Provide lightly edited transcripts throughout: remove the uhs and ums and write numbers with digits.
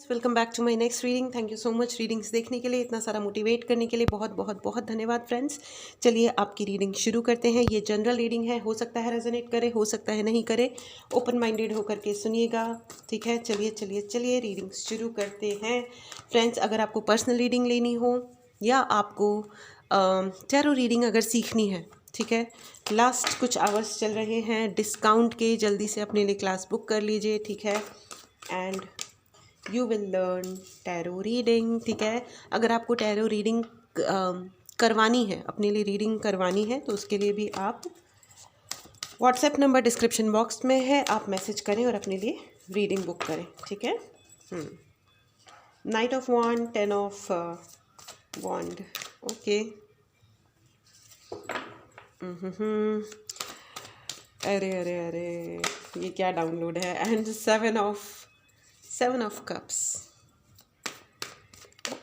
Welcome back to my next reading. Thank you so much readings देखने के लिए, इतना सारा मोटिवेट करने के लिए बहुत बहुत बहुत धन्यवाद फ्रेंड्स। चलिए आपकी रीडिंग शुरू करते हैं। ये जनरल रीडिंग है, हो सकता है रेजोनेट करे, हो सकता है नहीं करे। ओपन माइंडेड होकर के सुनिएगा, ठीक है। चलिए चलिए चलिए रीडिंग शुरू करते हैं फ्रेंड्स। अगर आपको पर्सनल रीडिंग लेनी हो या आपको टैरो रीडिंग अगर सीखनी है, ठीक है, लास्ट कुछ आवर्स चल रहे हैं डिस्काउंट के, जल्दी से अपने लिए क्लास बुक कर लीजिए, ठीक है। And you will learn tarot reading, ठीक है। अगर आपको टैरो रीडिंग करवानी है, अपने लिए रीडिंग करवानी है, तो उसके लिए भी आप व्हाट्सएप नंबर डिस्क्रिप्शन बॉक्स में है, आप मैसेज करें और अपने लिए रीडिंग बुक करें, ठीक है। Knight of wand, 10 of wand, okay. अरे अरे अरे, ये क्या डाउनलोड है। And 7 of cups,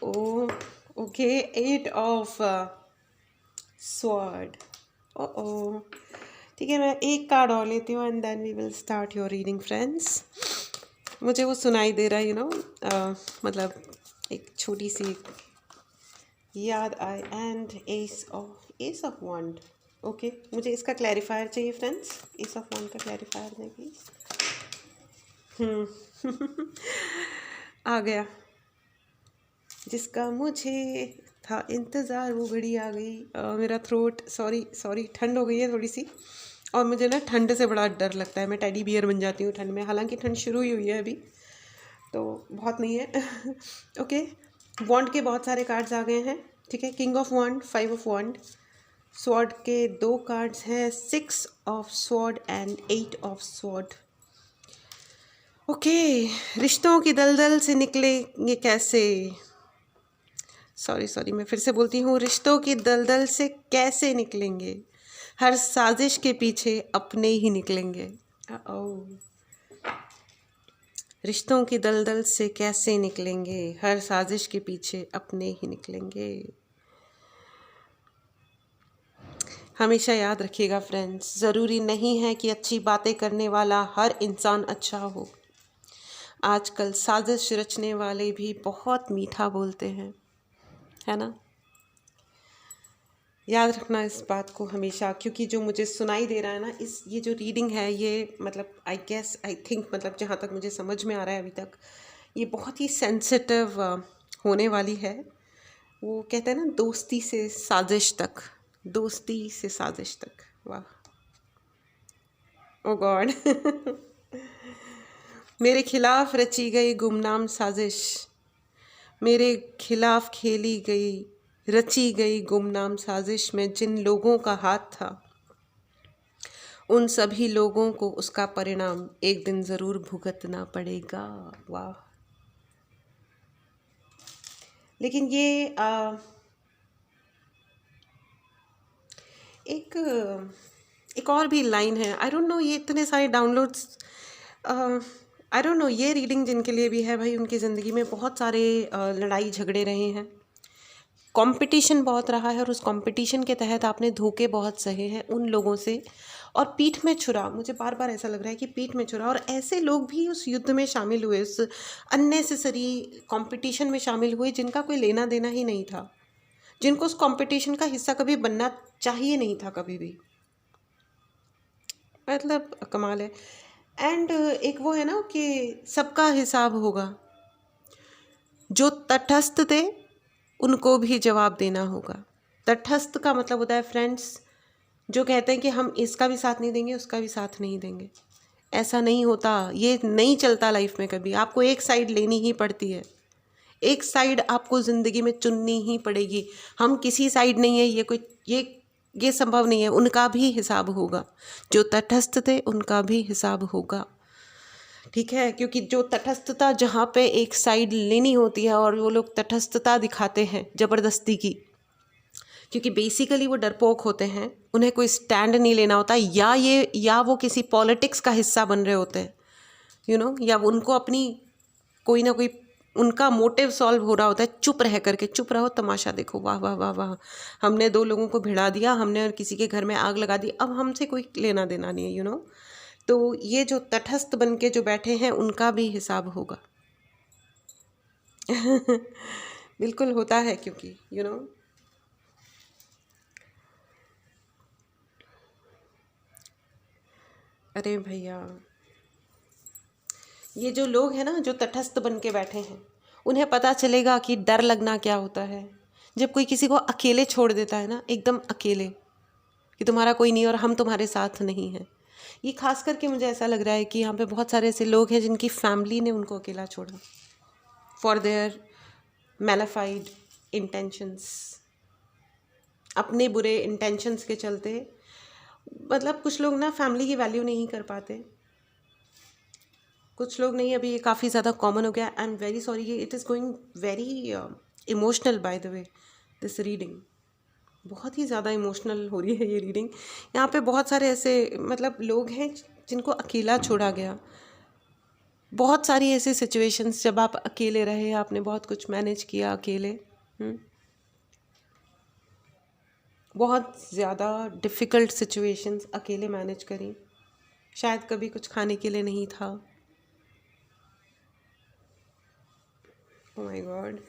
oh okay. 8 of sword, ओ ठीक है। मैं एक कार्ड और लेती हूँ and then we will start your reading friends. मुझे वो सुनाई दे रहा है, मतलब एक छोटी सी याद आई। And ace of wand, okay. मुझे इसका क्लैरिफायर चाहिए फ्रेंड्स, एस ऑफ वॉन्ड का क्लैरिफायर दें प्लीज। आ गया, जिसका मुझे था इंतज़ार वो घड़ी आ गई। मेरा थ्रोट, सॉरी ठंड हो गई है थोड़ी सी, और मुझे ना ठंड से बड़ा डर लगता है। मैं टेडी बियर बन जाती हूँ ठंड में, हालांकि ठंड शुरू ही हुई है अभी, तो बहुत नहीं है। ओके, वॉन्ड के बहुत सारे कार्ड्स आ गए हैं, ठीक है। King of wand, 5 of wand, sword के 2 कार्ड्स हैं, 6 of sword and 8 of sword. Okay, रिश्तों की दलदल से निकलेंगे कैसे। सॉरी मैं फिर से बोलती हूँ, रिश्तों की दलदल से कैसे निकलेंगे, हर साजिश के पीछे अपने ही निकलेंगे। रिश्तों की दलदल से कैसे निकलेंगे, हर साजिश के पीछे अपने ही निकलेंगे। हमेशा याद रखिएगा फ्रेंड्स, ज़रूरी नहीं है कि अच्छी बातें करने वाला हर इंसान अच्छा हो। आजकल साजिश रचने वाले भी बहुत मीठा बोलते हैं, है ना। याद रखना इस बात को हमेशा, क्योंकि जो मुझे सुनाई दे रहा है ना, ये जो रीडिंग है, ये मतलब आई थिंक, मतलब जहाँ तक मुझे समझ में आ रहा है अभी तक, ये बहुत ही सेंसिटिव होने वाली है। वो कहते हैं ना, दोस्ती से साजिश तक, दोस्ती से साजिश तक। वाह, ओ गॉड। मेरे खिलाफ रची गई गुमनाम साजिश, मेरे खिलाफ खेली गई रची गई गुमनाम साजिश में जिन लोगों का हाथ था, उन सभी लोगों को उसका परिणाम एक दिन ज़रूर भुगतना पड़ेगा। वाह। लेकिन ये एक और भी लाइन है, आई डोंट नो, ये इतने सारे डाउनलोड्स, आई डोंट नो, ये रीडिंग जिनके लिए भी है भाई, उनकी ज़िंदगी में बहुत सारे लड़ाई झगड़े रहे हैं, कंपटीशन बहुत रहा है, और उस कंपटीशन के तहत आपने धोखे बहुत सहे हैं उन लोगों से, और पीठ में छुरा, मुझे बार बार ऐसा लग रहा है कि पीठ में छुरा, और ऐसे लोग भी उस युद्ध में शामिल हुए, उस अननेसेसरी कंपटीशन में शामिल हुए जिनका कोई लेना देना ही नहीं था, जिनको उस कंपटीशन का हिस्सा कभी बनना चाहिए नहीं था कभी भी। मतलब कमाल है। एंड एक वो है ना कि सबका हिसाब होगा, जो तटस्थ थे उनको भी जवाब देना होगा। तटस्थ का मतलब होता है फ्रेंड्स, जो कहते हैं कि हम इसका भी साथ नहीं देंगे, उसका भी साथ नहीं देंगे। ऐसा नहीं होता, ये नहीं चलता लाइफ में कभी। आपको एक साइड लेनी ही पड़ती है, एक साइड आपको ज़िंदगी में चुननी ही पड़ेगी। हम किसी साइड नहीं है, ये संभव नहीं है। उनका भी हिसाब होगा, जो तटस्थ थे उनका भी हिसाब होगा, ठीक है। क्योंकि जो तटस्थता, जहाँ पे एक साइड लेनी होती है और वो लोग तटस्थता दिखाते हैं ज़बरदस्ती की, क्योंकि बेसिकली वो डरपोक होते हैं, उन्हें कोई स्टैंड नहीं लेना होता, या वो किसी पॉलिटिक्स का हिस्सा बन रहे होते हैं, या उनको अपनी कोई ना कोई उनका मोटिव सॉल्व हो रहा होता है। चुप रह करके, चुप रहो, तमाशा देखो, वाह वाह वाह वाह, हमने 2 लोगों को भिड़ा दिया, हमने किसी के घर में आग लगा दी, अब हमसे कोई लेना देना नहीं है, तो ये जो तटस्थ बन के जो बैठे हैं उनका भी हिसाब होगा। बिल्कुल होता है, क्योंकि अरे भैया, ये जो लोग हैं ना, जो तटस्थ बन के बैठे हैं, उन्हें पता चलेगा कि डर लगना क्या होता है। जब कोई किसी को अकेले छोड़ देता है ना, एकदम अकेले, कि तुम्हारा कोई नहीं और हम तुम्हारे साथ नहीं हैं। ये खास करके मुझे ऐसा लग रहा है कि यहाँ पे बहुत सारे ऐसे लोग हैं जिनकी फैमिली ने उनको अकेला छोड़ा फॉर देयर मैलिफाइड इंटेंशंस, अपने बुरे इंटेंशंस के चलते। मतलब कुछ लोग ना फैमिली की वैल्यू नहीं कर पाते, कुछ लोग नहीं। अभी ये काफ़ी ज़्यादा कॉमन हो गया। I am very sorry, it is going very emotional by the way, this reading बहुत ही ज़्यादा इमोशनल हो रही है ये रीडिंग। यहाँ पे बहुत सारे ऐसे मतलब लोग हैं जिनको अकेला छोड़ा गया। बहुत सारी ऐसी सिचुएशंस जब आप अकेले रहे, आपने बहुत कुछ मैनेज किया अकेले, बहुत ज़्यादा डिफ़िकल्ट सिचुएशंस अकेले मैनेज करी। शायद कभी कुछ खाने के लिए नहीं था। ओह माय गॉड,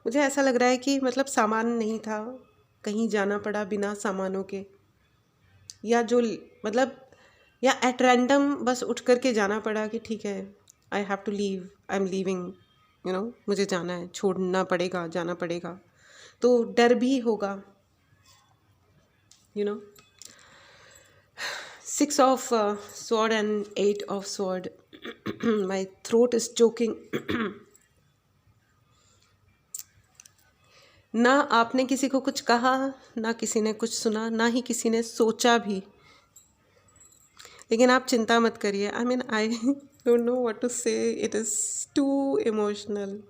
मुझे ऐसा लग रहा है कि मतलब सामान नहीं था, कहीं जाना पड़ा बिना सामानों के, या जो मतलब या एट रैंडम बस उठ करके जाना पड़ा कि ठीक है, I have to leave, I am leaving, मुझे जाना है, छोड़ना पड़ेगा, जाना पड़ेगा। तो डर भी होगा, 6 of sword and 8 of sword. My throat is choking. ना आपने किसी को कुछ कहा, ना किसी ने कुछ सुना, ना ही किसी ने सोचा भी। लेकिन आप चिंता मत करिए। I don't know what to say, it is too emotional.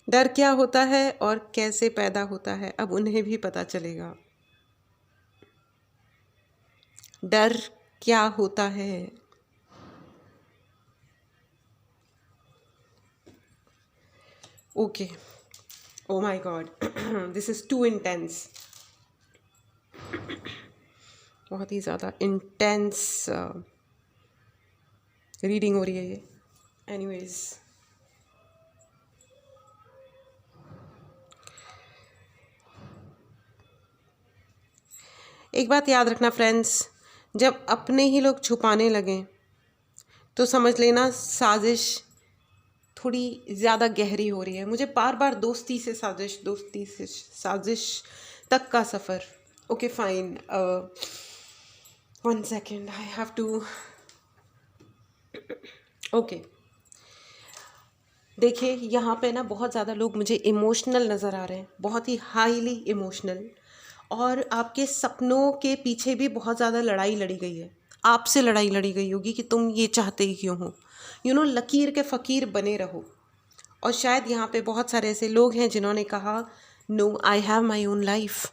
डर क्या होता है और कैसे पैदा होता है, अब उन्हें भी पता चलेगा। डर क्या होता है। Okay, oh my God, this is too intense. बहुत ही ज़्यादा इंटेंस रीडिंग हो रही है ये। एनीवेज, एक बात याद रखना फ्रेंड्स, जब अपने ही लोग छुपाने लगें तो समझ लेना साजिश थोड़ी ज़्यादा गहरी हो रही है। मुझे बार बार दोस्ती से साजिश तक का सफ़र। Okay fine, 1 second, I have to. Okay, देखिए यहाँ पे ना बहुत ज़्यादा लोग मुझे इमोशनल नज़र आ रहे हैं, बहुत ही हाईली इमोशनल। और आपके सपनों के पीछे भी बहुत ज़्यादा लड़ाई लड़ी गई है, आपसे लड़ाई लड़ी गई होगी कि तुम ये चाहते ही क्यों हो। लकीर के फ़कीर बने रहो। और शायद यहाँ पे बहुत सारे ऐसे लोग हैं जिन्होंने कहा no, I have my own life,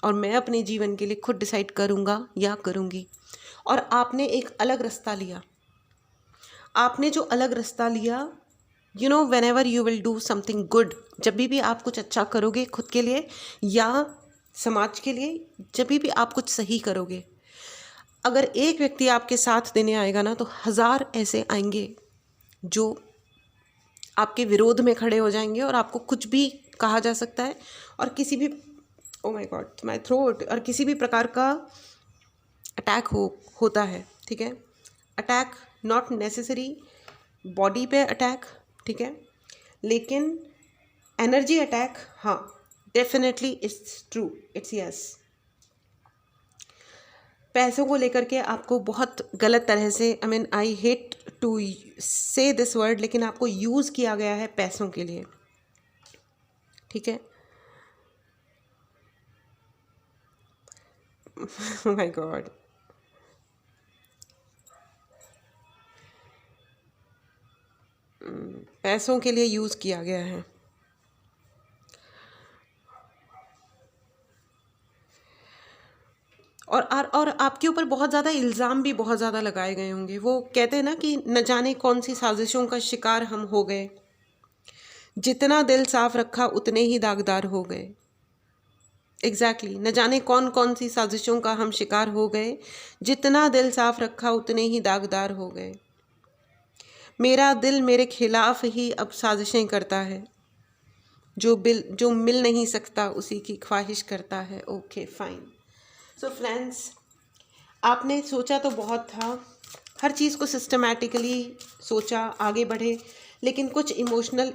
और मैं अपने जीवन के लिए खुद डिसाइड करूँगा या करूँगी। और आपने एक अलग रास्ता लिया। आपने जो अलग रास्ता लिया, when ever you will do something good, जब भी आप कुछ अच्छा करोगे खुद के लिए या समाज के लिए, जब भी आप कुछ सही करोगे, अगर एक व्यक्ति आपके साथ देने आएगा ना, तो 1000 ऐसे आएंगे जो आपके विरोध में खड़े हो जाएंगे और आपको कुछ भी कहा जा सकता है। और किसी भी, ओ माय गॉड, माय थ्रोट, और किसी भी प्रकार का अटैक होता है, ठीक है। अटैक नॉट नेसेसरी बॉडी पे अटैक, ठीक है, लेकिन एनर्जी अटैक, हाँ, definitely it's true, it's yes. पैसों को लेकर के आपको बहुत गलत तरह से, आई हेट टू से दिस वर्ड, लेकिन आपको यूज़ किया गया है पैसों के लिए, ठीक है। माय गॉड, पैसों के लिए यूज़ किया गया है। और आपके ऊपर बहुत ज़्यादा इल्ज़ाम भी बहुत ज़्यादा लगाए गए होंगे। वो कहते हैं ना कि न जाने कौन सी साजिशों का शिकार हम हो गए, जितना दिल साफ रखा उतने ही दागदार हो गए। एग्जैक्टली, न जाने कौन कौन सी साजिशों का हम शिकार हो गए, जितना दिल साफ रखा उतने ही दागदार हो गए। मेरा दिल मेरे खिलाफ ही अब साजिशें करता है, जो मिल नहीं सकता उसी की ख्वाहिश करता है। Okay fine. सो फ्रेंड्स, आपने सोचा तो बहुत था, हर चीज़ को सिस्टमैटिकली सोचा, आगे बढ़े, लेकिन कुछ इमोशनल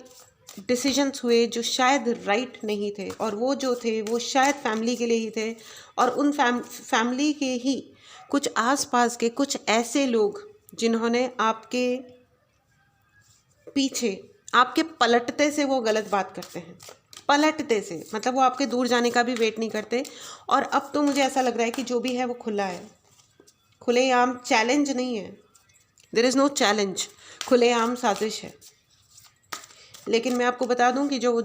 डिसीजंस हुए जो शायद राइट नहीं थे, और वो जो थे वो शायद फैमिली के लिए ही थे, और उन फैमिली के ही कुछ आसपास के कुछ ऐसे लोग जिन्होंने आपके पीछे, आपके पलटते से वो गलत बात करते हैं, पलटते से मतलब वो आपके दूर जाने का भी वेट नहीं करते। और अब तो मुझे ऐसा लग रहा है कि जो भी है वो खुला है, खुलेआम चैलेंज नहीं है, देयर इज़ नो चैलेंज, खुलेआम साजिश है। लेकिन मैं आपको बता दूं कि जो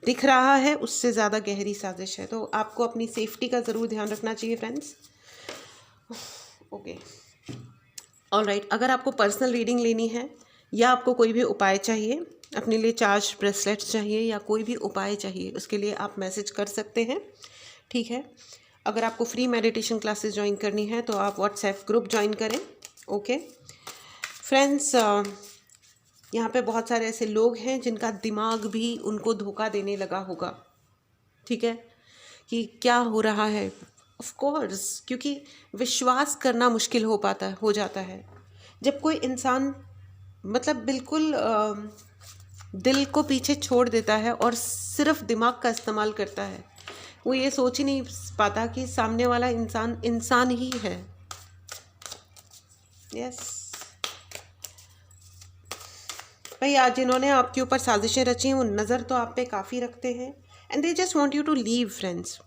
दिख रहा है उससे ज़्यादा गहरी साजिश है, तो आपको अपनी सेफ्टी का ज़रूर ध्यान रखना चाहिए फ्रेंड्स। ओके ऑलराइट, अगर आपको पर्सनल रीडिंग लेनी है या आपको कोई भी उपाय चाहिए, अपने लिए चार्ज ब्रेसलेट्स चाहिए या कोई भी उपाय चाहिए, उसके लिए आप मैसेज कर सकते हैं, ठीक है। अगर आपको फ्री मेडिटेशन क्लासेस ज्वाइन करनी है तो आप व्हाट्सएप ग्रुप ज्वाइन करें। ओके फ्रेंड्स, यहाँ पे बहुत सारे ऐसे लोग हैं जिनका दिमाग भी उनको धोखा देने लगा होगा, ठीक है, कि क्या हो रहा है। ऑफ कोर्स, क्योंकि विश्वास करना मुश्किल हो जाता है जब कोई इंसान मतलब बिल्कुल दिल को पीछे छोड़ देता है और सिर्फ दिमाग का इस्तेमाल करता है। वो ये सोच ही नहीं पाता कि सामने वाला इंसान ही है। यस भाई, आज जिन्होंने आपके ऊपर साजिशें रची हैं वो नज़र तो आप पे काफ़ी रखते हैं, and they just want you to leave friends.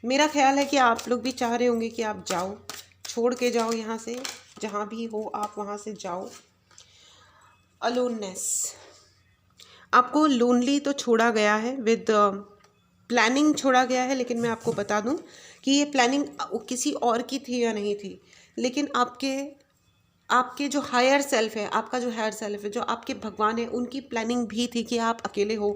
मेरा ख्याल है कि आप लोग भी चाह रहे होंगे कि आप जाओ, छोड़ के जाओ यहाँ से, जहाँ भी हो आप वहाँ से जाओ। अलोननेस, आपको लोनली तो छोड़ा गया है, विद प्लानिंग छोड़ा गया है, लेकिन मैं आपको बता दूं कि ये प्लानिंग किसी और की थी या नहीं थी, लेकिन आपके जो हायर सेल्फ है, आपका जो हायर सेल्फ है, जो आपके भगवान है, उनकी प्लानिंग भी थी कि आप अकेले हो,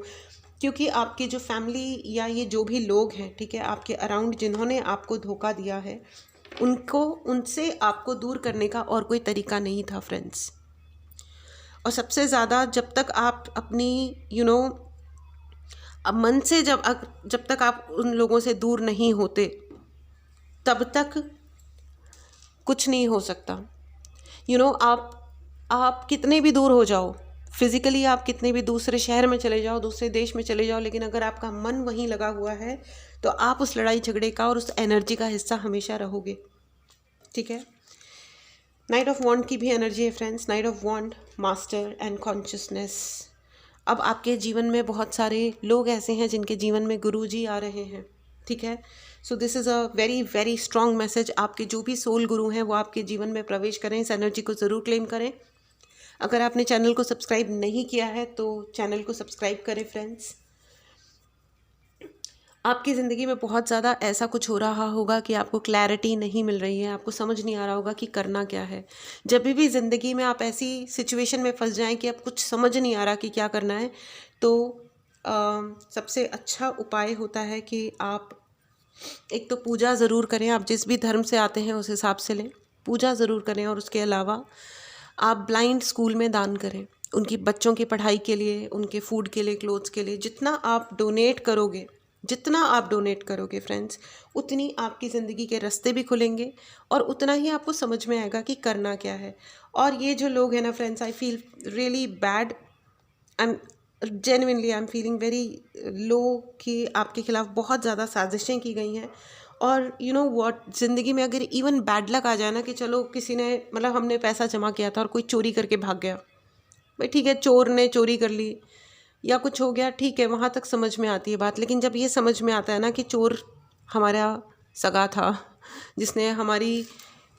क्योंकि आपकी जो फैमिली या ये जो भी लोग हैं, ठीक है, आपके अराउंड जिन्होंने आपको धोखा दिया है, उनसे आपको दूर करने का और कोई तरीका नहीं था फ्रेंड्स। और सबसे ज़्यादा जब तक आप अपनी अब मन से जब तक आप उन लोगों से दूर नहीं होते तब तक कुछ नहीं हो सकता। आप कितने भी दूर हो जाओ, फिज़िकली आप कितने भी दूसरे शहर में चले जाओ, दूसरे देश में चले जाओ, लेकिन अगर आपका मन वहीं लगा हुआ है तो आप उस लड़ाई झगड़े का और उस एनर्जी का हिस्सा हमेशा रहोगे, ठीक है। नाइट ऑफ वॉन्ड की भी एनर्जी है friends, knight of wand, master and consciousness. अब आपके जीवन में बहुत सारे लोग ऐसे हैं जिनके जीवन में गुरुजी आ रहे हैं, ठीक है। सो this is a very very strong message. आपके जो भी सोल गुरु हैं वो आपके जीवन में प्रवेश करें, इस एनर्जी को ज़रूर क्लेम करें। अगर आपने चैनल को सब्सक्राइब नहीं किया है तो चैनल को सब्सक्राइब करें फ्रेंड्स। आपकी ज़िंदगी में बहुत ज़्यादा ऐसा कुछ हो रहा होगा कि आपको क्लैरिटी नहीं मिल रही है, आपको समझ नहीं आ रहा होगा कि करना क्या है। जब भी ज़िंदगी में आप ऐसी सिचुएशन में फंस जाएं कि अब कुछ समझ नहीं आ रहा कि क्या करना है, तो सबसे अच्छा उपाय होता है कि आप एक तो पूजा ज़रूर करें। आप जिस भी धर्म से आते हैं उस हिसाब से लें, पूजा ज़रूर करें। और उसके अलावा आप ब्लाइंड स्कूल में दान करें, उनकी बच्चों की पढ़ाई के लिए, उनके फूड के लिए, क्लोथ्स के लिए। जितना आप डोनेट करोगे फ्रेंड्स, उतनी आपकी ज़िंदगी के रास्ते भी खुलेंगे और उतना ही आपको समझ में आएगा कि करना क्या है। और ये जो लोग हैं ना friends, I feel really bad, I am feeling very low कि आपके खिलाफ बहुत ज़्यादा साजिशें की गई हैं। और व्हाट, ज़िंदगी में अगर इवन बैड लक आ जाए ना कि चलो किसी ने मतलब हमने पैसा जमा किया था और कोई चोरी करके भाग गया, भाई ठीक है, चोर ने चोरी कर ली या कुछ हो गया, ठीक है, वहाँ तक समझ में आती है बात। लेकिन जब ये समझ में आता है ना कि चोर हमारा सगा था, जिसने हमारी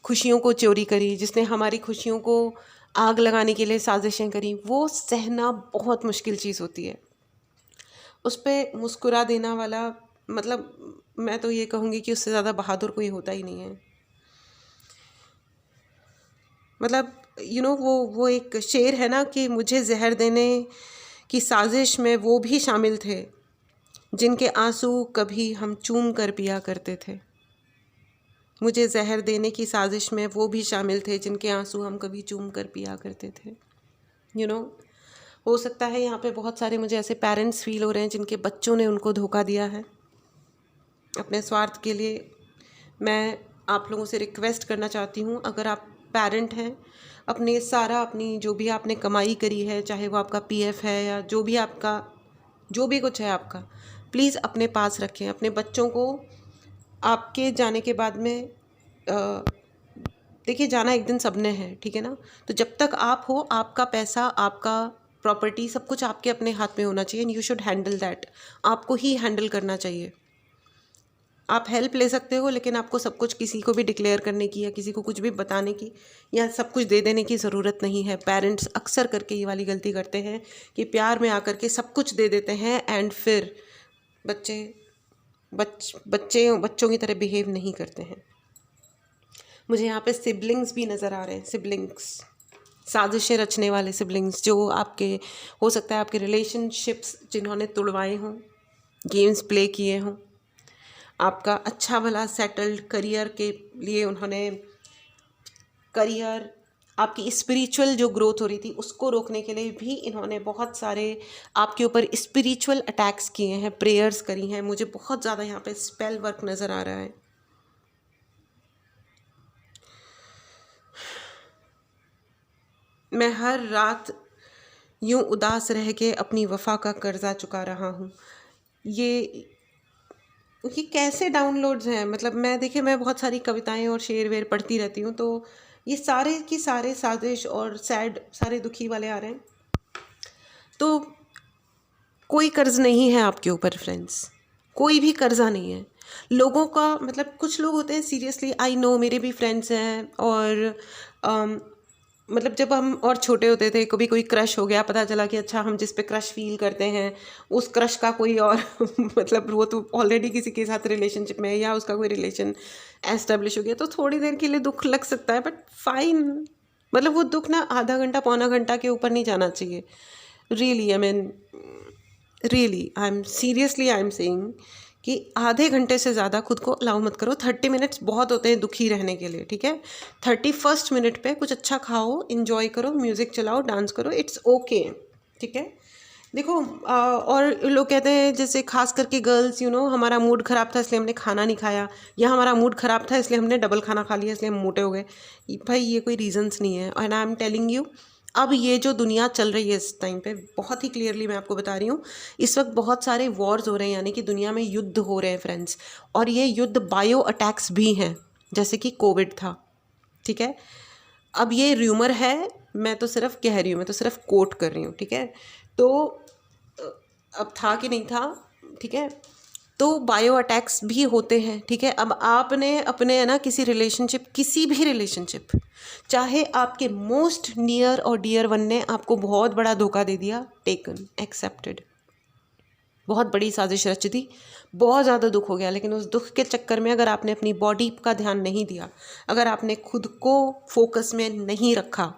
खुशियों को चोरी करी, जिसने हमारी खुशियों को आग लगाने के लिए साजिशें करी, वो सहना बहुत मुश्किल चीज़ होती है। उस पर मुस्कुरा देना वाला, मतलब मैं तो ये कहूँगी कि उससे ज़्यादा बहादुर कोई होता ही नहीं है। मतलब वो एक शेर है ना कि मुझे जहर देने की साजिश में वो भी शामिल थे जिनके आंसू कभी हम चूम कर पिया करते थे। मुझे जहर देने की साजिश में वो भी शामिल थे जिनके आंसू हम कभी चूम कर पिया करते थे। यू नो हो सकता है यहाँ पे बहुत सारे मुझे ऐसे पेरेंट्स फील हो रहे हैं जिनके बच्चों ने उनको धोखा दिया है अपने स्वार्थ के लिए। मैं आप लोगों से रिक्वेस्ट करना चाहती हूँ, अगर आप पेरेंट हैं, अपनी जो भी आपने कमाई करी है, चाहे वो आपका पीएफ है या जो भी आपका जो भी कुछ है आपका, प्लीज़ अपने पास रखें। अपने बच्चों को आपके जाने के बाद में देखिए, जाना एक दिन सबने है, ठीक है ना। तो जब तक आप हो, आपका पैसा, आपका प्रॉपर्टी, सब कुछ आपके अपने हाथ में होना चाहिए and you should handle that. आपको ही हैंडल करना चाहिए। आप हेल्प ले सकते हो, लेकिन आपको सब कुछ किसी को भी डिक्लेयर करने की या किसी को कुछ भी बताने की या सब कुछ दे देने की ज़रूरत नहीं है। पेरेंट्स अक्सर करके ये वाली गलती करते हैं कि प्यार में आकर के सब कुछ दे देते हैं एंड फिर बच्चों की तरह बिहेव नहीं करते हैं। मुझे यहाँ पे सिबलिंग्स भी नज़र आ रहे हैं, सिबलिंग्स, साजिशें रचने वाले सिबलिंग्स, जो आपके हो सकता है आपके रिलेशनशिप्स जिन्होंने तुड़वाए हों, गेम्स प्ले किए हों, आपका अच्छा भला सेटल्ड करियर के लिए उन्होंने आपकी स्पिरिचुअल जो ग्रोथ हो रही थी उसको रोकने के लिए भी इन्होंने बहुत सारे आपके ऊपर स्पिरिचुअल अटैक्स किए हैं, प्रेयर्स करी हैं। मुझे बहुत ज़्यादा यहाँ पे स्पेल वर्क नज़र आ रहा है। मैं हर रात यूं उदास रह के अपनी वफा का कर्जा चुका रहा हूँ। ये कैसे डाउनलोड्स हैं, मतलब मैं बहुत सारी कविताएं और शेर वेर पढ़ती रहती हूँ, तो ये सारे की सारे साजिश और सैड, सारे दुखी वाले आ रहे हैं। तो कोई कर्ज नहीं है आपके ऊपर फ्रेंड्स, कोई भी कर्जा नहीं है। लोगों का मतलब कुछ लोग होते हैं, सीरियसली आई नो, मेरे भी फ्रेंड्स हैं, और मतलब जब हम और छोटे होते थे, कभी कोई क्रश हो गया, पता चला कि अच्छा हम जिस पे क्रश फील करते हैं उस क्रश का कोई और मतलब वो तो ऑलरेडी किसी के साथ रिलेशनशिप में है या उसका कोई रिलेशन एस्टेब्लिश हो गया, तो थोड़ी देर के लिए दुख लग सकता है, बट फाइन। मतलब वो दुख ना आधा घंटा पौना घंटा के ऊपर नहीं जाना चाहिए। रियली आई एम सेइंग कि आधे घंटे से ज़्यादा खुद को अलाउ मत करो। 30 मिनट्स बहुत होते हैं दुखी रहने के लिए, ठीक है। 31st मिनट पे कुछ अच्छा खाओ, इंजॉय करो, म्यूज़िक चलाओ, डांस करो, इट्स ओके, ठीक है। देखो और लोग कहते हैं, जैसे खास करके गर्ल्स, हमारा मूड ख़राब था इसलिए हमने खाना नहीं खाया, या हमारा मूड ख़राब था इसलिए हमने डबल खाना खा लिया इसलिए हम मोटे हो गए। भाई ये कोई रीजंस नहीं है। And I am telling you, अब ये जो दुनिया चल रही है इस टाइम पे, बहुत ही क्लियरली मैं आपको बता रही हूँ, इस वक्त बहुत सारे वॉर्स हो रहे हैं, यानी कि दुनिया में युद्ध हो रहे हैं फ्रेंड्स। और ये युद्ध बायो अटैक्स भी हैं, जैसे कि कोविड था, ठीक है। अब ये र्यूमर है, मैं तो सिर्फ कह रही हूँ, मैं तो सिर्फ कोट कर रही हूँ, ठीक है। तो अब था कि नहीं था, ठीक है। तो बायो अटैक्स भी होते हैं, ठीक है। अब आपने अपने है ना किसी भी रिलेशनशिप, चाहे आपके मोस्ट नियर और डियर वन ने आपको बहुत बड़ा धोखा दे दिया, टेकन, एक्सेप्टेड, बहुत बड़ी साजिश रच दी, बहुत ज़्यादा दुख हो गया, लेकिन उस दुख के चक्कर में अगर आपने अपनी बॉडी का ध्यान नहीं दिया, अगर आपने खुद को फोकस में नहीं रखा,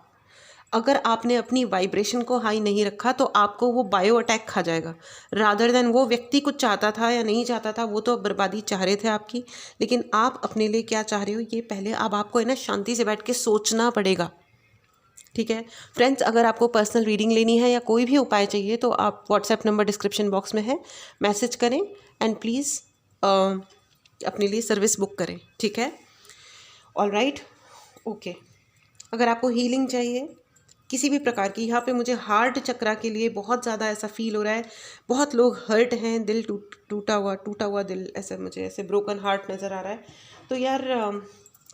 अगर आपने अपनी वाइब्रेशन को हाई नहीं रखा, तो आपको वो बायो अटैक खा जाएगा। रादर देन वो व्यक्ति कुछ चाहता था या नहीं चाहता था, वो तो बर्बादी चाह रहे थे आपकी, लेकिन आप अपने लिए क्या चाह रहे हो ये पहले अब आपको है ना शांति से बैठ के सोचना पड़ेगा, ठीक है। फ्रेंड्स, अगर आपको पर्सनल रीडिंग लेनी है या कोई भी उपाय चाहिए तो आप व्हाट्सएप नंबर डिस्क्रिप्शन बॉक्स में है, मैसेज करें एंड प्लीज़ अपने लिए सर्विस बुक करें, ठीक है। All right, okay. अगर आपको हीलिंग चाहिए किसी भी प्रकार की, यहाँ पे मुझे हार्ट चक्रा के लिए बहुत ज़्यादा ऐसा फील हो रहा है, बहुत लोग हर्ट हैं, दिल टूटा हुआ दिल, ऐसा मुझे ऐसे ब्रोकन हार्ट नज़र आ रहा है। तो यार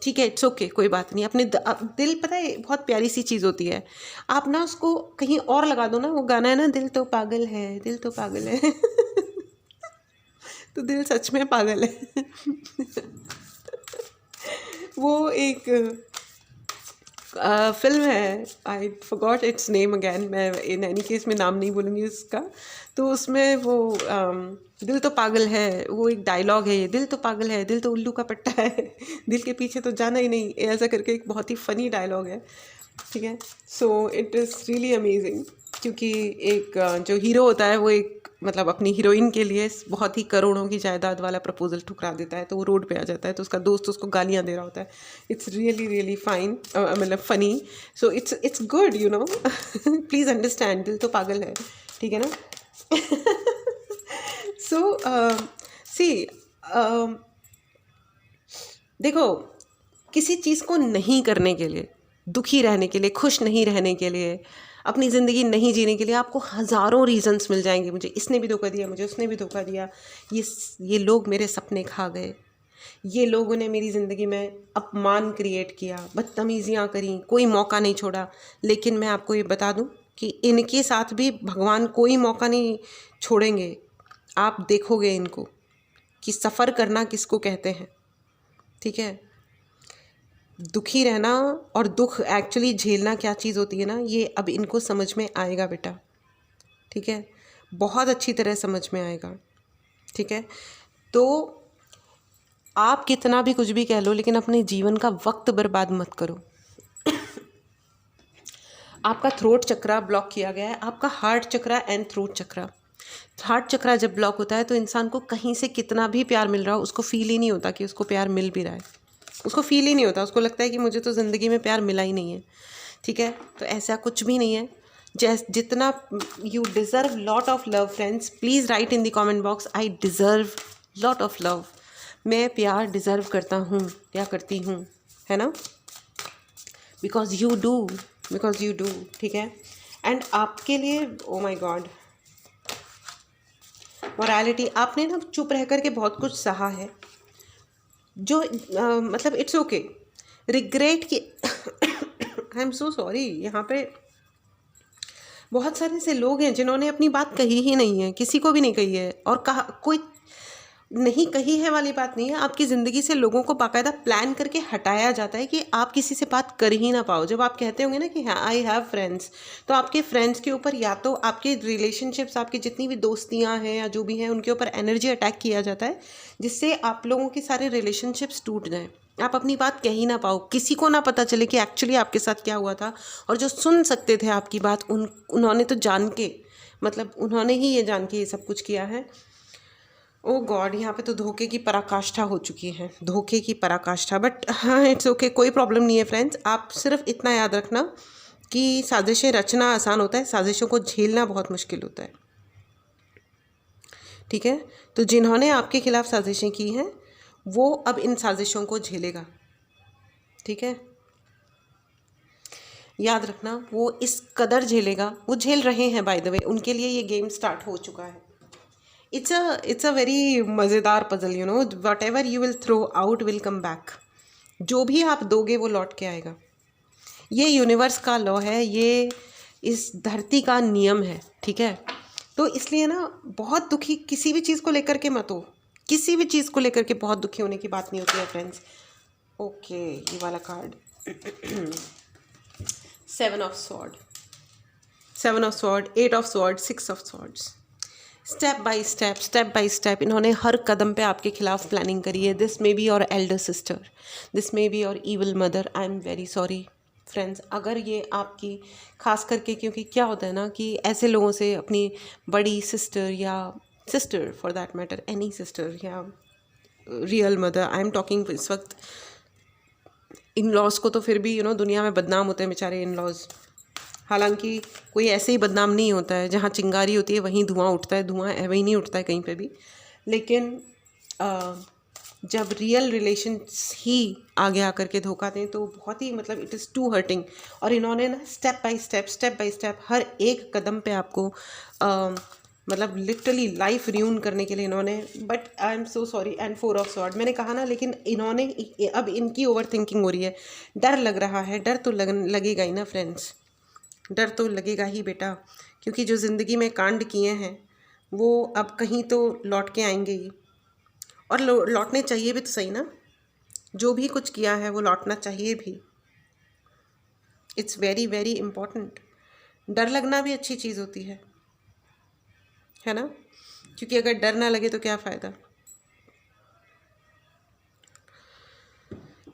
ठीक है, इट्स ओके, कोई बात नहीं। अपने दिल, पता है बहुत प्यारी सी चीज़ होती है, आप ना उसको कहीं और लगा दो ना, वो गाना है ना, दिल तो पागल है, दिल तो पागल है तो दिल सच में पागल है वो एक फिल्म है, I forgot it's name again, मैं इन एनी केस में नाम नहीं बोलूँगी उसका। तो उसमें वो दिल तो पागल है, वो एक डायलॉग है, ये दिल तो पागल है, दिल तो उल्लू का पट्टा है दिल के पीछे तो जाना ही नहीं, ऐसा करके एक बहुत ही फ़नी डायलॉग है, ठीक है। So it is really amazing, क्योंकि एक जो हीरो होता है वो एक मतलब अपनी हीरोइन के लिए बहुत ही करोड़ों की जायदाद वाला प्रपोजल ठुकरा देता है, तो वो रोड पे आ जाता है, तो उसका दोस्त उसको गालियाँ दे रहा होता है. इट्स रियली रियली फाइन, मतलब funny. So it's good, you know. Please understand, दिल तो पागल है, ठीक है ना. सो सी, देखो, किसी चीज़ को नहीं करने के लिए, दुखी रहने के लिए, खुश नहीं रहने के लिए, अपनी ज़िंदगी नहीं जीने के लिए आपको हज़ारों रीजंस मिल जाएंगे. मुझे इसने भी धोखा दिया, मुझे उसने भी धोखा दिया, ये लोग मेरे सपने खा गए, ये लोगों ने मेरी ज़िंदगी में अपमान क्रिएट किया, बदतमीज़ियाँ करी, कोई मौका नहीं छोड़ा. लेकिन मैं आपको ये बता दूं कि इनके साथ भी भगवान कोई मौका नहीं छोड़ेंगे. आप देखोगे इनको कि सफ़र करना किसको कहते हैं, ठीक है. दुखी रहना और दुख एक्चुअली झेलना क्या चीज़ होती है ना, ये अब इनको समझ में आएगा बेटा, ठीक है. बहुत अच्छी तरह समझ में आएगा, ठीक है. तो आप कितना भी कुछ भी कह लो, लेकिन अपने जीवन का वक्त बर्बाद मत करो. आपका थ्रोट चक्रा ब्लॉक किया गया है, आपका heart chakra and throat chakra. Heart chakra जब ब्लॉक होता है तो इंसान को कहीं से कितना भी प्यार मिल रहा हो, उसको फील ही नहीं होता कि उसको प्यार मिल भी रहा है. उसको फील ही नहीं होता, उसको लगता है कि मुझे तो ज़िंदगी में प्यार मिला ही नहीं है, ठीक है. तो ऐसा कुछ भी नहीं है. जितना you deserve lot of love friends. Please write in the comment box, I deserve lot of love. मैं प्यार डिज़र्व करता हूँ या करती हूँ, है ना. बिकॉज यू डू, ठीक है. एंड आपके लिए, ओ माई गॉड, मोरालिटी, आपने ना चुप रह कर के बहुत कुछ सहा है, जो मतलब इट्स ओके. रिग्रेट की आई एम सो सॉरी. यहाँ पे बहुत सारे ऐसे लोग हैं जिन्होंने अपनी बात कही ही नहीं है, किसी को भी नहीं कही है. और कहा, कोई नहीं कही है वाली बात नहीं है. आपकी ज़िंदगी से लोगों को बाकायदा प्लान करके हटाया जाता है कि आप किसी से बात कर ही ना पाओ. जब आप कहते होंगे ना कि हाँ आई हैव फ्रेंड्स, तो आपके फ्रेंड्स के ऊपर या तो आपके रिलेशनशिप्स, आपकी जितनी भी दोस्तियाँ हैं या जो भी हैं, उनके ऊपर एनर्जी अटैक किया जाता है, जिससे आप लोगों के सारे रिलेशनशिप्स टूट जाएँ. आप अपनी बात कह ही ना पाओ, किसी को ना पता चले कि एक्चुअली आपके साथ क्या हुआ था. और जो सुन सकते थे आपकी बात, उन्होंने तो जान के, मतलब उन्होंने ही ये जान के ये सब कुछ किया है. ओ गॉड, यहाँ पे तो धोखे की पराकाष्ठा हो चुकी है, धोखे की पराकाष्ठा. बट हाँ, इट्स ओके, कोई प्रॉब्लम नहीं है फ्रेंड्स. आप सिर्फ इतना याद रखना कि साजिशें रचना आसान होता है, साजिशों को झेलना बहुत मुश्किल होता है, ठीक है. तो जिन्होंने आपके खिलाफ साजिशें की हैं, वो अब इन साजिशों को झेलेगा, ठीक है. याद रखना, वो इस कदर झेलेगा, वो झेल रहे हैं बाय द वे, उनके लिए ये गेम स्टार्ट हो चुका है. it's a very मज़ेदार puzzle, you know. Whatever you will throw out will come back. जो भी आप दोगे वो लौट के आएगा. ये यूनिवर्स का लॉ है, ये इस धरती का नियम है, ठीक है. तो इसलिए ना, बहुत दुखी किसी भी चीज़ को लेकर के मत हो. किसी भी चीज़ को लेकर के बहुत दुखी होने की बात नहीं होती है फ्रेंड्स. ओके, ये वाला card 7 of sword, 8 of sword, 6 of swords. Step by step इन्होंने हर कदम पे आपके खिलाफ प्लानिंग करी है. This may be your Elder sister, this may be your evil mother. I am very sorry friends, अगर ये आपकी, खास करके क्योंकि क्या होता है ना कि ऐसे लोगों से अपनी बड़ी सिस्टर या sister for that matter, any sister या real mother, I am talking इस वक्त. इन लॉज को तो फिर भी यू नो दुनिया में बदनाम होते हैं बेचारे इन लॉज. हालांकि कोई ऐसे ही बदनाम नहीं होता है, जहाँ चिंगारी होती है वहीं धुआं उठता है, धुआं वहीं नहीं उठता है कहीं पे भी. लेकिन जब रियल रिलेशंस ही आगे आकर के धोखा दें तो बहुत ही, मतलब इट इज़ टू हर्टिंग. और इन्होंने ना स्टेप बाय स्टेप हर एक कदम पे आपको मतलब लिटरली लाइफ रियून करने के लिए इन्होंने. But I am so sorry. And 4 of sword मैंने कहा ना, लेकिन इन्होंने, अब इनकी ओवर थिंकिंग हो रही है. डर लग रहा है, डर तो लगेगा ही ना फ्रेंड्स, डर तो लगेगा ही बेटा. क्योंकि जो ज़िंदगी में कांड किए हैं वो अब कहीं तो लौट के आएंगे ही. और लौटने चाहिए भी तो सही ना. जो भी कुछ किया है वो लौटना चाहिए भी. It's very very important. डर लगना भी अच्छी चीज़ होती है ना. क्योंकि अगर डर ना लगे तो क्या फ़ायदा.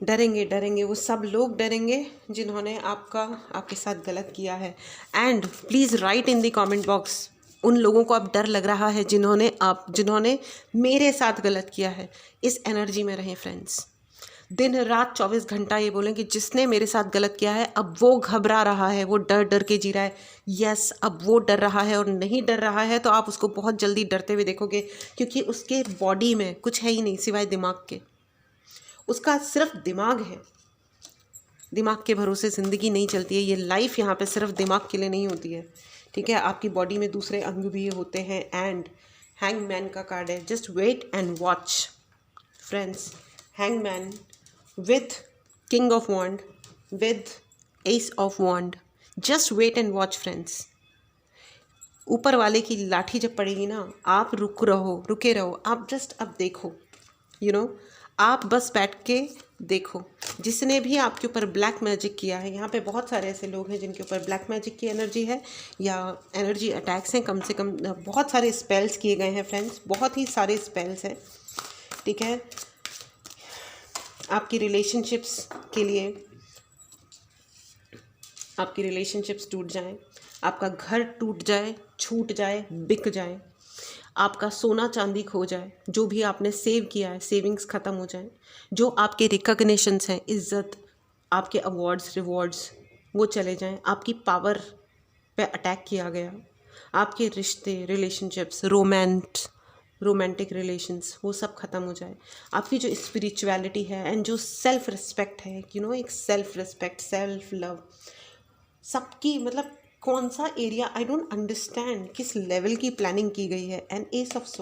डरेंगे वो सब लोग डरेंगे जिन्होंने आपके साथ गलत किया है. And please write in the comment box, उन लोगों को अब डर लग रहा है जिन्होंने मेरे साथ गलत किया है। इस एनर्जी में रहें फ्रेंड्स। दिन रात 24 घंटा ये बोलें कि जिसने मेरे साथ गलत किया है अब वो घबरा रहा है, वो डर डर के जी रहा है। यस, अब वो डर रहा है और नहीं डर रहा है तो आप उसको बहुत जल्दी डरते हुए देखोगे, क्योंकि उसके बॉडी में कुछ है ही नहीं सिवाय दिमाग के। उसका सिर्फ दिमाग है। दिमाग के भरोसे ज़िंदगी नहीं चलती है। ये लाइफ यहाँ पे सिर्फ दिमाग के लिए नहीं होती है, ठीक है। आपकी बॉडी में दूसरे अंग भी होते हैं। एंड हैंगमैन का कार्ड है, just wait and watch friends. Hangman with king of wand, with ace of wand, just wait and watch friends। ऊपर वाले की लाठी जब पड़ेगी ना, आप रुके रहो, आप जस्ट अब देखो, आप बस बैठ के देखो। जिसने भी आपके ऊपर ब्लैक मैजिक किया है, यहाँ पे बहुत सारे ऐसे लोग हैं जिनके ऊपर ब्लैक मैजिक की एनर्जी है या एनर्जी अटैक्स हैं, कम से कम बहुत सारे स्पेल्स किए गए हैं फ्रेंड्स, बहुत ही सारे स्पेल्स हैं, ठीक है। आपकी रिलेशनशिप्स के लिए, आपकी रिलेशनशिप्स टूट जाएं, आपका घर टूट जाए, छूट जाए, बिक जाए, आपका सोना चांदी खो जाए, जो भी आपने सेव किया है सेविंग्स ख़त्म हो जाए, जो आपके रिकॉग्निशंस हैं, इज़्ज़त, आपके अवार्ड्स रिवॉर्ड्स वो चले जाएं, आपकी पावर पे अटैक किया गया, आपके रिश्ते रिलेशनशिप्स रोमांटिक रिलेशंस वो सब ख़त्म हो जाए, आपकी जो स्पिरिचुअलिटी है एंड जो सेल्फ रिस्पेक्ट है, एक सेल्फ रिस्पेक्ट, सेल्फ लव, सबकी मतलब कौन सा एरिया, आई डोंट अंडरस्टैंड किस लेवल की प्लानिंग की गई है। And ace of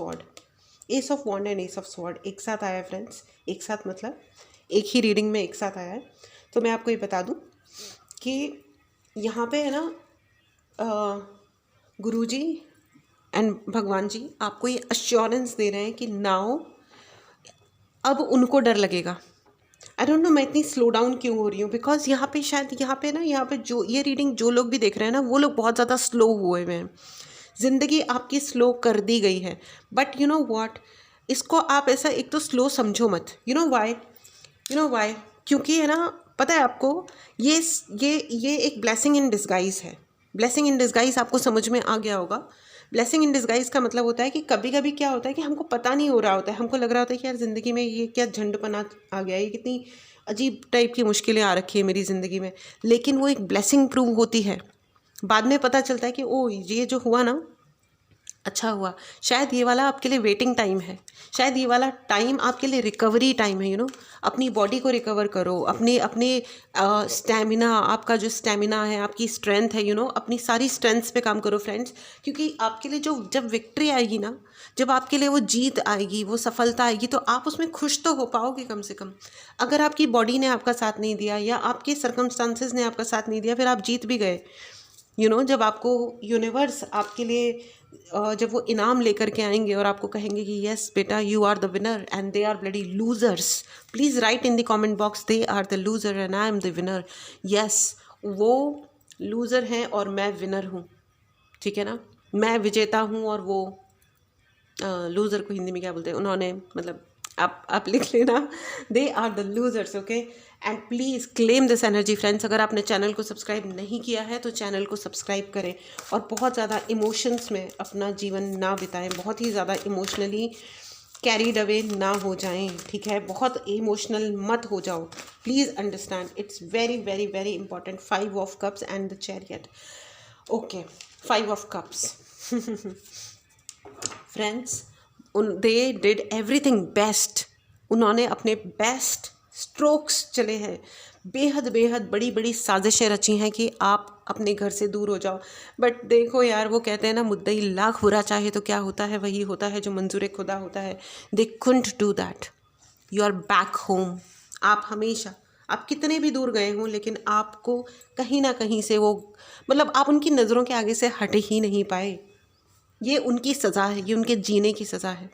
wand and ace of sword एक साथ आया है फ्रेंड्स, एक साथ मतलब एक ही रीडिंग में एक साथ आया है। तो मैं आपको ये बता दूं कि यहाँ पे है ना गुरुजी एंड भगवान जी आपको ये अश्योरेंस दे रहे हैं कि नाउ अब उनको डर लगेगा। आई डोंट नो मैं इतनी स्लो डाउन क्यों हो रही हूँ, बिकॉज यहाँ पे शायद यहाँ पे जो ये रीडिंग जो लोग भी देख रहे हैं ना, वो लोग बहुत ज़्यादा स्लो हुए हुए हैं। ज़िंदगी आपकी स्लो कर दी गई है, बट यू नो व्हाट, इसको आप ऐसा एक तो स्लो समझो मत। यू नो वाई, क्योंकि है ना, पता है आपको, ये एक ब्लेसिंग इन डिस्गाइज है। ब्लेसिंग इन डिस्गाइज आपको समझ में आ गया होगा। ब्लेसिंग इन डिस्गाइज का मतलब होता है कि कभी कभी क्या होता है कि हमको पता नहीं हो रहा होता है, हमको लग रहा होता है कि यार ज़िंदगी में ये क्या झंडपना आ गया, ये कितनी अजीब टाइप की मुश्किलें आ रखी है मेरी ज़िंदगी में, लेकिन वो एक ब्लेसिंग प्रूव होती है। बाद में पता चलता है कि ओ ये जो हुआ ना अच्छा हुआ, शायद ये वाला आपके लिए वेटिंग टाइम है, शायद ये वाला टाइम आपके लिए रिकवरी टाइम है। अपनी बॉडी को रिकवर करो, अपने स्टैमिना, आपका जो स्टैमिना है, आपकी स्ट्रेंथ है, अपनी सारी स्ट्रेंथ्स पे काम करो फ्रेंड्स। क्योंकि आपके लिए जब विक्ट्री आएगी ना, जब आपके लिए वो जीत आएगी, वो सफलता आएगी, तो आप उसमें खुश तो हो पाओगे कम से कम। अगर आपकी बॉडी ने आपका साथ नहीं दिया या आपके सर्कमस्टांसेस ने आपका साथ नहीं दिया, फिर आप जीत भी गए। जब आपको यूनिवर्स आपके लिए जब वो इनाम लेकर के आएंगे और आपको कहेंगे कि यस बेटा you are the winner and they are bloody losers, please write in the comment box they are the loser and I am the winner. Yes, वो लूज़र हैं और मैं विनर हूँ, ठीक है ना, मैं विजेता हूँ और वो लूज़र को हिंदी में क्या बोलते हैं उन्होंने, मतलब आप लिख लेना, they are the losers, okay. And please claim this energy friends. अगर आपने चैनल को सब्सक्राइब नहीं किया है तो चैनल को सब्सक्राइब करें और बहुत ज़्यादा इमोशंस में अपना जीवन ना बिताएं, बहुत ही ज़्यादा इमोशनली कैरीड अवे ना हो जाएं, ठीक है, बहुत इमोशनल मत हो जाओ, please understand, it's very very very important. 5 of cups and the chariot, okay, 5 of cups friends, they did everything best, उन्होंने अपने बेस्ट स्ट्रोक्स चले हैं, बेहद बड़ी बड़ी साजिशें रची हैं कि आप अपने घर से दूर हो जाओ। बट देखो यार, वो कहते हैं ना, मुद्दई लाख बुरा चाहे तो क्या होता है, वही होता है जो मंजूर खुदा होता है। They couldn't do that, you are back home. आप हमेशा, आप कितने भी दूर गए हों, लेकिन आपको कहीं ना कहीं से वो, मतलब आप उनकी नज़रों के आगे से हट ही नहीं पाए। ये उनकी सज़ा है, ये उनके जीने की सज़ा है।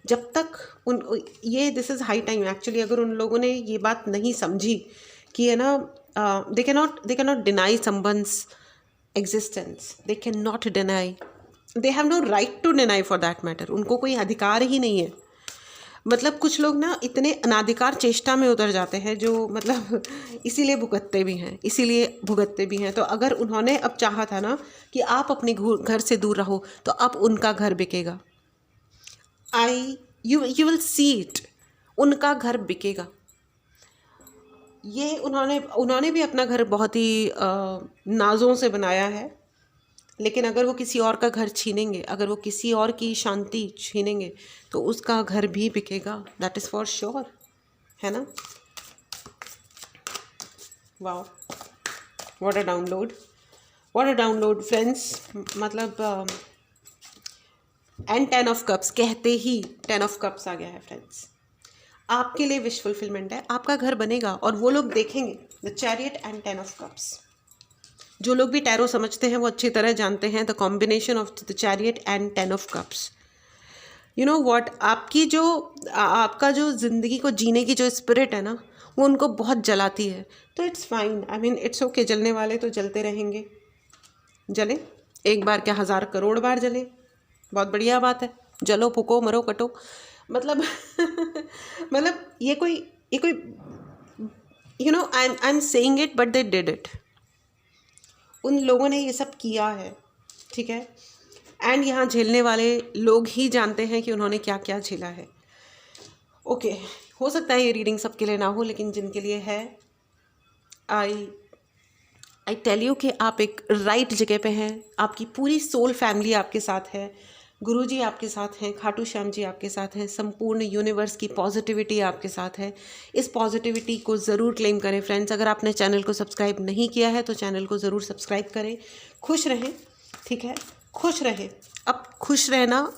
जब तक this is high time actually, अगर उन लोगों ने ये बात नहीं समझी कि है ना, they can not deny someone's existence, they can not deny, they have no right to deny for that matter, उनको कोई अधिकार ही नहीं है। मतलब कुछ लोग ना इतने अनाधिकार चेष्टा में उतर जाते हैं जो मतलब इसीलिए भुगतते भी हैं। तो अगर उन्होंने अब चाहा था ना कि आप अपने घर से दूर रहो, तो अब उनका घर बिकेगा। यू विल सी इट, उनका घर बिकेगा। ये उन्होंने भी अपना घर बहुत ही नाजों से बनाया है, लेकिन अगर वो किसी और का घर छीनेंगे, अगर वो किसी और की शांति छीनेंगे, तो उसका घर भी बिकेगा, दैट इज़ फॉर श्योर, है ना। Wow, what a download friends. मतलब एंड 10 ऑफ कप्स कहते ही 10 ऑफ कप्स आ गया है फ्रेंड्स। आपके लिए विश फुलफिलमेंट है, आपका घर बनेगा और वो लोग देखेंगे the chariot and 10 of cups. जो लोग भी टैरो समझते हैं वो अच्छी तरह जानते हैं the combination of the chariot and 10 of cups. You know what, आपका जो ज़िंदगी को जीने की जो स्पिरिट है ना, वो उनको बहुत जलाती है। तो it's fine, I mean it's okay, जलने वाले तो जलते रहेंगे, जले, एक बार क्या 1000 करोड़ बार जले, बहुत बढ़िया बात है। जलो, फूको, मरो, कटो, मतलब मतलब ये कोई you know, I am saying it but they did it. उन लोगों ने ये सब किया है, ठीक है। एंड यहाँ झेलने वाले लोग ही जानते हैं कि उन्होंने क्या क्या झेला है। ओके, हो सकता है ये रीडिंग सबके लिए ना हो, लेकिन जिनके लिए है, आई टेल यू कि आप एक राइट जगह पे हैं। आपकी पूरी सोल फैमिली आपके साथ है, गुरुजी आपके साथ हैं, खाटू श्याम जी आपके साथ हैं, संपूर्ण यूनिवर्स की पॉजिटिविटी आपके साथ है। इस पॉजिटिविटी को ज़रूर क्लेम करें फ्रेंड्स। अगर आपने चैनल को सब्सक्राइब नहीं किया है तो चैनल को ज़रूर सब्सक्राइब करें। खुश रहें, ठीक है, खुश रहें। अब खुश रहना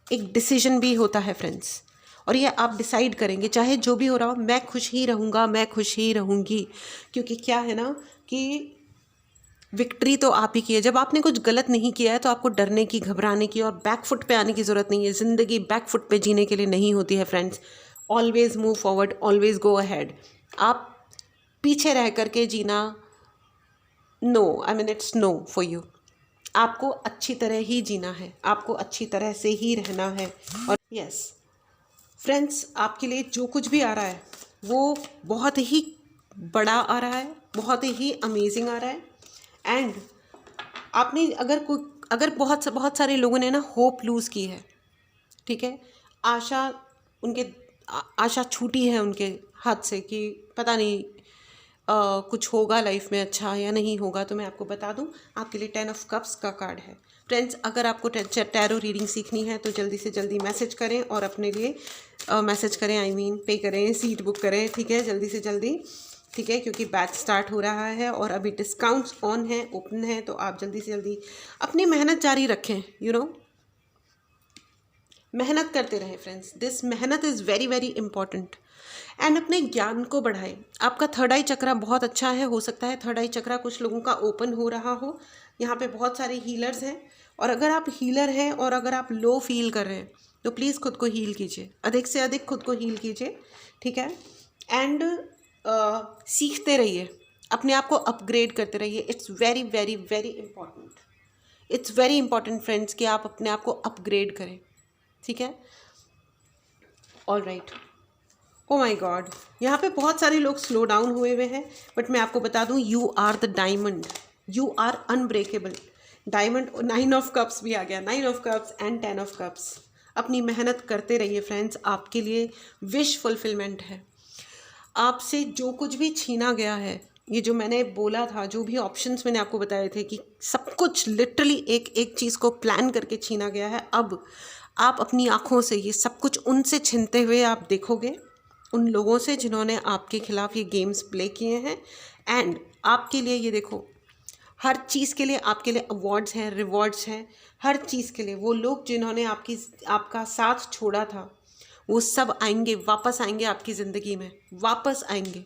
एक डिसीजन भी होता है फ्रेंड्स, और ये आप डिसाइड करेंगे, चाहे जो भी हो रहा हो, मैं खुश ही रहूँगा, मैं खुश ही रहूँगी। क्योंकि क्या है ना कि विक्ट्री तो आप ही की है। जब आपने कुछ गलत नहीं किया है तो आपको डरने की, घबराने की और बैकफुट पे आने की ज़रूरत नहीं है। ज़िंदगी बैकफुट पे जीने के लिए नहीं होती है friends. Always move forward, always go ahead. आप पीछे रह करके जीना, no, I mean it's no for you. आपको अच्छी तरह ही जीना है, आपको अच्छी तरह से ही रहना है। और यस फ्रेंड्स, आपके लिए जो कुछ भी आ रहा है वो बहुत ही बड़ा आ रहा है, बहुत ही अमेजिंग आ रहा है। एंड आपने अगर बहुत सारे लोगों ने ना होप लूज़ की है, ठीक है, आशा छूटी है उनके हाथ से कि पता नहीं कुछ होगा लाइफ में अच्छा या नहीं होगा। तो मैं आपको बता दूं, आपके लिए 10 ऑफ कप्स का कार्ड है फ्रेंड्स। अगर आपको टैरो रीडिंग सीखनी है तो जल्दी से जल्दी मैसेज करें और अपने लिए मैसेज करें, आई मीन पे करें, सीट बुक करें, ठीक है, जल्दी से जल्दी, ठीक है, क्योंकि बैच स्टार्ट हो रहा है और अभी डिस्काउंट्स ऑन है, ओपन है। तो आप जल्दी से जल्दी अपनी मेहनत जारी रखें, यू नो, मेहनत करते रहें फ्रेंड्स। दिस मेहनत is very very important. And अपने ज्ञान को बढ़ाएं। आपका थर्ड आई चक्रा बहुत अच्छा है, हो सकता है थर्ड आई चक्रा कुछ लोगों का ओपन हो रहा हो। यहाँ पे बहुत सारे हीलर्स हैं, और अगर आप हीलर हैं और अगर आप लो फील कर रहे हैं तो प्लीज़ खुद को हील कीजिए, अधिक से अधिक खुद को हील कीजिए, ठीक है। एंड सीखते रहिए, अपने आप को अपग्रेड करते रहिए। It's very very very important, it's very important friends कि आप अपने आप को अपग्रेड करें, ठीक है। ऑल राइट, ओ माई गॉड, यहाँ पे बहुत सारे लोग स्लो डाउन हुए हैं, बट मैं आपको बता दूँ, you are the diamond, you are unbreakable diamond. 9 of cups भी आ गया, 9 of cups and 10 of cups. अपनी मेहनत करते रहिए फ्रेंड्स, आपके लिए विश फुलफिलमेंट है। आपसे जो कुछ भी छीना गया है, ये जो मैंने बोला था, जो भी ऑप्शंस मैंने आपको बताए थे कि सब कुछ लिटरली एक एक चीज़ को प्लान करके छीना गया है, अब आप अपनी आँखों से ये सब कुछ उनसे छीनते हुए आप देखोगे, उन लोगों से जिन्होंने आपके खिलाफ़ ये गेम्स प्ले किए हैं। एंड आपके लिए ये देखो, हर चीज़ के लिए आपके लिए अवार्ड्स हैं, रिवॉर्ड्स हैं, हर चीज़ के लिए। वो लोग जिन्होंने आपका साथ छोड़ा था, वो सब आएंगे, वापस आएंगे आपकी ज़िंदगी में, वापस आएंगे।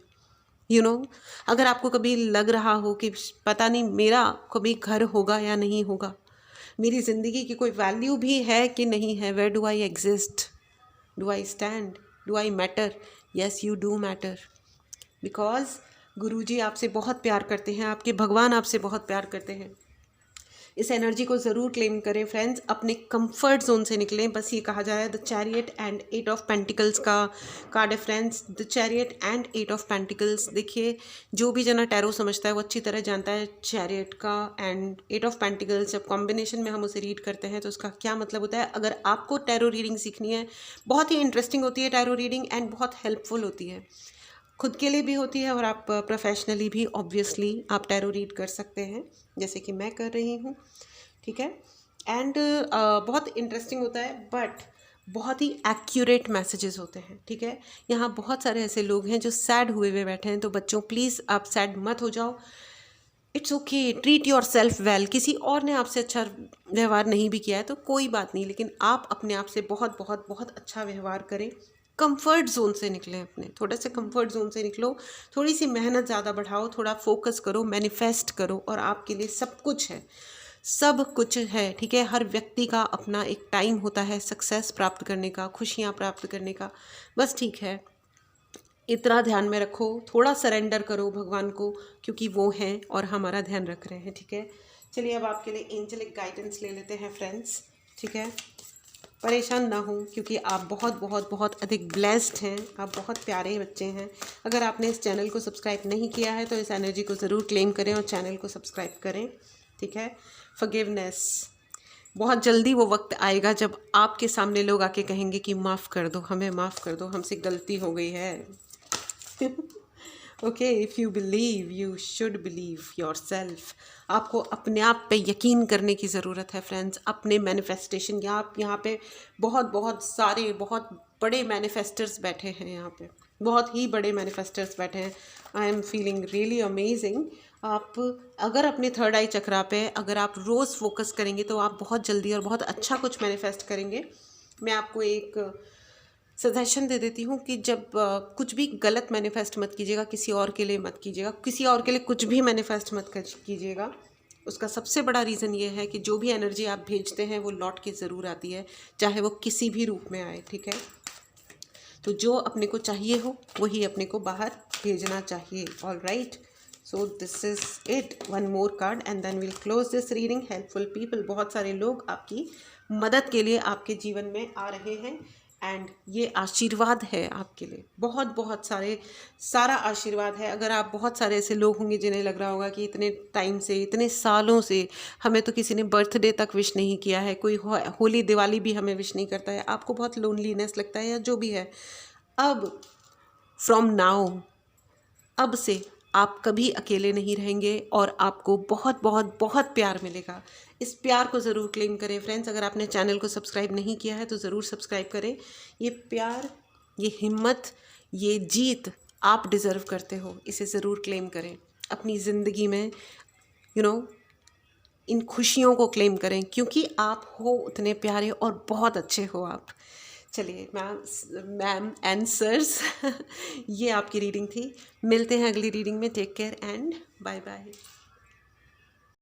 यू नो, अगर आपको कभी लग रहा हो कि पता नहीं मेरा कभी घर होगा या नहीं होगा, मेरी ज़िंदगी की कोई वैल्यू भी है कि नहीं है, where do I exist, do I stand, do I matter? Yes, you do matter, because Guruji आपसे बहुत प्यार करते हैं, आपके भगवान आपसे बहुत प्यार करते हैं। इस एनर्जी को ज़रूर क्लेम करें फ्रेंड्स, अपने कंफर्ट जोन से निकलें। बस ये कहा जा रहा है the chariot and 8 of pentacles का कार्ड है friends, the chariot and 8 of pentacles. देखिए जो भी जना टैरो समझता है वो अच्छी तरह जानता है चैरियट का एंड 8 ऑफ पेंटिकल्स जब कॉम्बिनेशन में हम उसे रीड करते हैं तो उसका क्या मतलब होता है। अगर आपको टैरो रीडिंग सीखनी है, बहुत ही इंटरेस्टिंग होती है टैरो रीडिंग एंड बहुत हेल्पफुल होती है, खुद के लिए भी होती है और आप प्रोफेशनली भी ऑब्वियसली आप टैरो रीड कर सकते हैं जैसे कि मैं कर रही हूँ, ठीक है। एंड बहुत इंटरेस्टिंग होता है बट बहुत ही एक्यूरेट मैसेजेस होते हैं, ठीक है। यहाँ बहुत सारे ऐसे लोग हैं जो सैड हुए हुए बैठे हैं, तो बच्चों प्लीज़ आप सैड मत हो जाओ, it's okay, treat your self well. किसी और ने आपसे अच्छा व्यवहार नहीं भी किया है तो कोई बात नहीं, लेकिन आप अपने आप से बहुत बहुत बहुत अच्छा व्यवहार करें। कंफर्ट जोन से निकलें, अपने थोड़े से कंफर्ट जोन से निकलो, थोड़ी सी मेहनत ज़्यादा बढ़ाओ, थोड़ा फोकस करो, मैनिफेस्ट करो और आपके लिए सब कुछ है, सब कुछ है, ठीक है। हर व्यक्ति का अपना एक टाइम होता है सक्सेस प्राप्त करने का, खुशियाँ प्राप्त करने का। बस ठीक है, इतना ध्यान में रखो, थोड़ा सरेंडर करो भगवान को क्योंकि वो हैं और हमारा ध्यान रख रहे हैं, ठीक है। चलिए अब आपके लिए एंजेलिक गाइडेंस ले लेते हैं फ्रेंड्स, ठीक है। परेशान ना हो क्योंकि आप बहुत बहुत बहुत अधिक ब्लेस्ड हैं, आप बहुत प्यारे बच्चे हैं। अगर आपने इस चैनल को सब्सक्राइब नहीं किया है तो इस एनर्जी को ज़रूर क्लेम करें और चैनल को सब्सक्राइब करें, ठीक है। फॉरगिवनेस, बहुत जल्दी वो वक्त आएगा जब आपके सामने लोग आके कहेंगे कि माफ़ कर दो, हमें माफ़ कर दो, हमसे गलती हो गई है। Okay, if you believe you should believe your self. आपको अपने आप पे यकीन करने की ज़रूरत है फ्रेंड्स, अपने मैनिफेस्टेशन। आप यहाँ पे बहुत बहुत सारे बहुत बड़े मैनिफेस्टर्स बैठे हैं, यहाँ पे बहुत ही बड़े मैनिफेस्टर्स बैठे हैं। I am feeling really amazing. आप अगर अपने थर्ड आई चक्रा पे अगर आप रोज़ फोकस करेंगे तो आप बहुत जल्दी और बहुत अच्छा कुछ मैनिफेस्ट करेंगे। मैं आपको एक सजेशन दे देती हूँ कि जब कुछ भी गलत मैनिफेस्ट मत कीजिएगा, किसी और के लिए मत कीजिएगा, किसी और के लिए कुछ भी मैनिफेस्ट मत कीजिएगा। उसका सबसे बड़ा रीज़न ये है कि जो भी एनर्जी आप भेजते हैं वो लौट के ज़रूर आती है, चाहे वो किसी भी रूप में आए, ठीक है। तो जो अपने को चाहिए हो वही अपने को बाहर भेजना चाहिए। All right, so this is it. One more card and then will close this reading. Helpful people, बहुत सारे लोग आपकी मदद के लिए आपके जीवन में आ रहे हैं एंड ये आशीर्वाद है आपके लिए, बहुत बहुत सारा आशीर्वाद है। अगर आप बहुत सारे ऐसे लोग होंगे जिन्हें लग रहा होगा कि इतने टाइम से, इतने सालों से हमें तो किसी ने बर्थडे तक विश नहीं किया है, कोई होली दिवाली भी हमें विश नहीं करता है, आपको बहुत लोनलीनेस लगता है या जो भी है, अब फ्रॉम नाउ, अब से आप कभी अकेले नहीं रहेंगे और आपको बहुत बहुत बहुत प्यार मिलेगा। इस प्यार को ज़रूर क्लेम करें फ्रेंड्स। अगर आपने चैनल को सब्सक्राइब नहीं किया है तो ज़रूर सब्सक्राइब करें। ये प्यार, ये हिम्मत, ये जीत आप डिज़र्व करते हो, इसे ज़रूर क्लेम करें अपनी ज़िंदगी में। इन खुशियों को क्लेम करें क्योंकि आप हो उतने प्यारे और बहुत अच्छे हो आप। चलिए मैम एंड सर्स ये आपकी रीडिंग थी। मिलते हैं अगली रीडिंग में। Take care and bye bye.